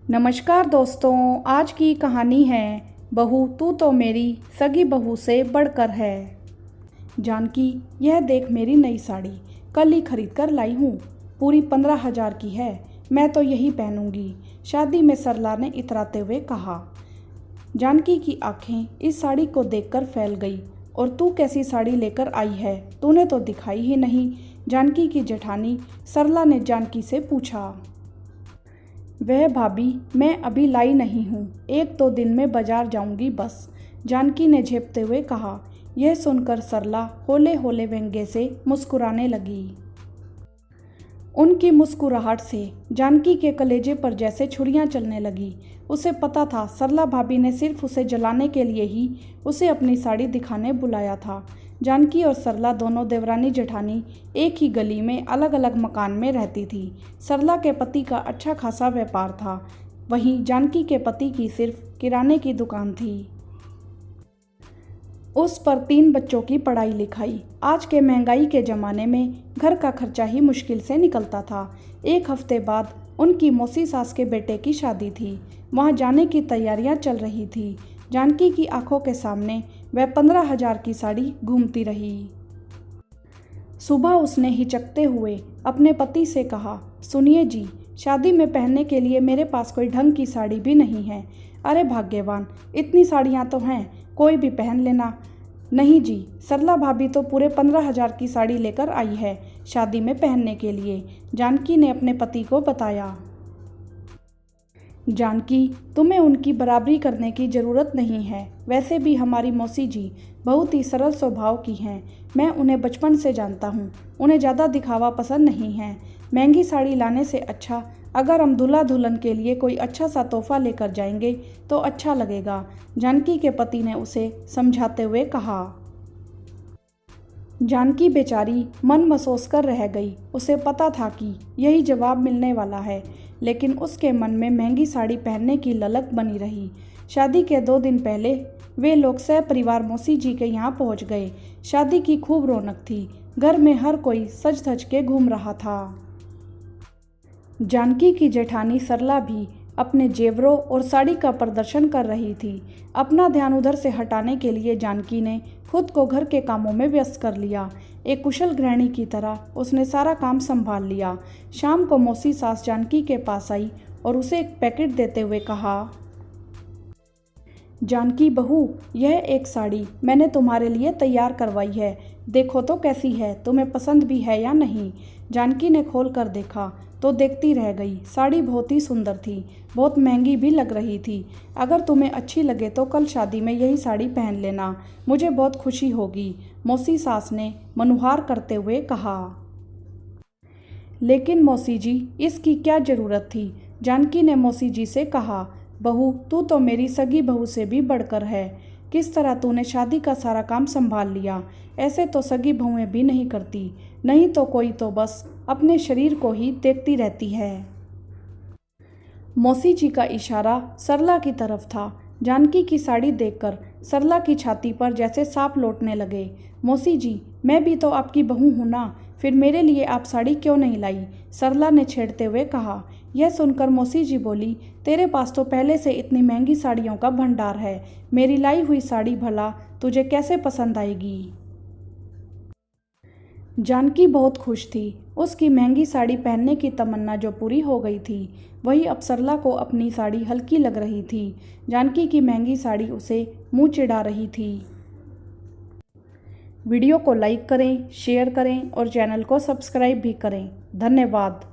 नमस्कार दोस्तों, आज की कहानी है बहू तू तो मेरी सगी बहू से बढ़कर है। जानकी, यह देख मेरी नई साड़ी कल ही खरीद कर लाई हूँ। पूरी 15,000 की है। मैं तो यही पहनूंगी, शादी में सरला ने इतराते हुए कहा। जानकी की आंखें इस साड़ी को देखकर फैल गई। और तू कैसी साड़ी लेकर आई है? तूने तो दिखाई ही नहीं। जानकी की जेठानी सरला ने जानकी से पूछा। वह भाभी, मैं अभी लाई नहीं हूँ, 1-2 दिन में बाजार जाऊंगी बस, जानकी ने झेपते हुए कहा। यह सुनकर सरला होले होले व्यंग्य से मुस्कुराने लगी। उनकी मुस्कुराहट से जानकी के कलेजे पर जैसे छुरियां चलने लगी। उसे पता था सरला भाभी ने सिर्फ उसे जलाने के लिए ही उसे अपनी साड़ी दिखाने बुलाया था। जानकी और सरला दोनों देवरानी जेठानी एक ही गली में अलग अलग मकान में रहती थी। सरला के पति का अच्छा खासा व्यापार था, वहीं जानकी के पति की सिर्फ किराने की दुकान थी। उस पर 3 बच्चों की पढ़ाई लिखाई। आज के महंगाई के ज़माने में घर का खर्चा ही मुश्किल से निकलता था। 1 हफ्ते बाद उनकी मौसी सास के बेटे की शादी थी। वहां जाने की तैयारियां चल रही थी। जानकी की आंखों के सामने वह 15,000 की साड़ी घूमती रही। सुबह उसने हिचकते हुए अपने पति से कहा, सुनिए जी, शादी में पहनने के लिए मेरे पास कोई ढंग की साड़ी भी नहीं है। अरे भाग्यवान, इतनी साड़ियाँ तो हैं, कोई भी पहन लेना। नहीं जी, सरला भाभी तो पूरे 15,000 की साड़ी लेकर आई है शादी में पहनने के लिए, जानकी ने अपने पति को बताया। जानकी, तुम्हें उनकी बराबरी करने की ज़रूरत नहीं है। वैसे भी हमारी मौसी जी बहुत ही सरल स्वभाव की हैं। मैं उन्हें बचपन से जानता हूँ। उन्हें ज़्यादा दिखावा पसंद नहीं है। महंगी साड़ी लाने से अच्छा अगर हम दूल्हा दुल्हन के लिए कोई अच्छा सा तोहफा लेकर जाएंगे तो अच्छा लगेगा, जानकी के पति ने उसे समझाते हुए कहा। जानकी बेचारी मन महसूस कर रह गई। उसे पता था कि यही जवाब मिलने वाला है, लेकिन उसके मन में महंगी साड़ी पहनने की ललक बनी रही। शादी के 2 दिन पहले वे लोग सहपरिवार मौसी जी के यहाँ पहुँच गए। शादी की खूब रौनक थी। घर में हर कोई सज धज के घूम रहा था। जानकी की जेठानी सरला भी अपने जेवरों और साड़ी का प्रदर्शन कर रही थी। अपना ध्यान उधर से हटाने के लिए जानकी ने खुद को घर के कामों में व्यस्त कर लिया। एक कुशल गृहिणी की तरह उसने सारा काम संभाल लिया। शाम को मौसी सास जानकी के पास आई और उसे एक पैकेट देते हुए कहा, जानकी बहू, यह एक साड़ी मैंने तुम्हारे लिए तैयार करवाई है। देखो तो कैसी है, तुम्हें पसंद भी है या नहीं? जानकी ने खोल कर देखा तो देखती रह गई। साड़ी बहुत ही सुंदर थी, बहुत महंगी भी लग रही थी। अगर तुम्हें अच्छी लगे तो कल शादी में यही साड़ी पहन लेना, मुझे बहुत खुशी होगी, मौसी सास ने मनुहार करते हुए कहा। लेकिन मौसी जी, इसकी क्या ज़रूरत थी? जानकी ने मौसी जी से कहा। बहू, तू तो मेरी सगी बहू से भी बढ़कर है। किस तरह तूने शादी का सारा काम संभाल लिया। ऐसे तो सगी बहुएं भी नहीं करती, नहीं तो कोई तो बस अपने शरीर को ही देखती रहती है। मौसी जी का इशारा सरला की तरफ था। जानकी की साड़ी देखकर सरला की छाती पर जैसे सांप लौटने लगे। मौसी जी, मैं भी तो आपकी बहू हूँ ना, फिर मेरे लिए आप साड़ी क्यों नहीं लाई? सरला ने छेड़ते हुए कहा। यह सुनकर मौसी जी बोली, तेरे पास तो पहले से इतनी महंगी साड़ियों का भंडार है, मेरी लाई हुई साड़ी भला तुझे कैसे पसंद आएगी? जानकी बहुत खुश थी। उसकी महंगी साड़ी पहनने की तमन्ना जो पूरी हो गई थी, वही अब सरला को अपनी साड़ी हल्की लग रही थी। जानकी की महंगी साड़ी उसे मुंह चिढ़ा रही थी। वीडियो को लाइक करें, शेयर करें और चैनल को सब्सक्राइब भी करें। धन्यवाद।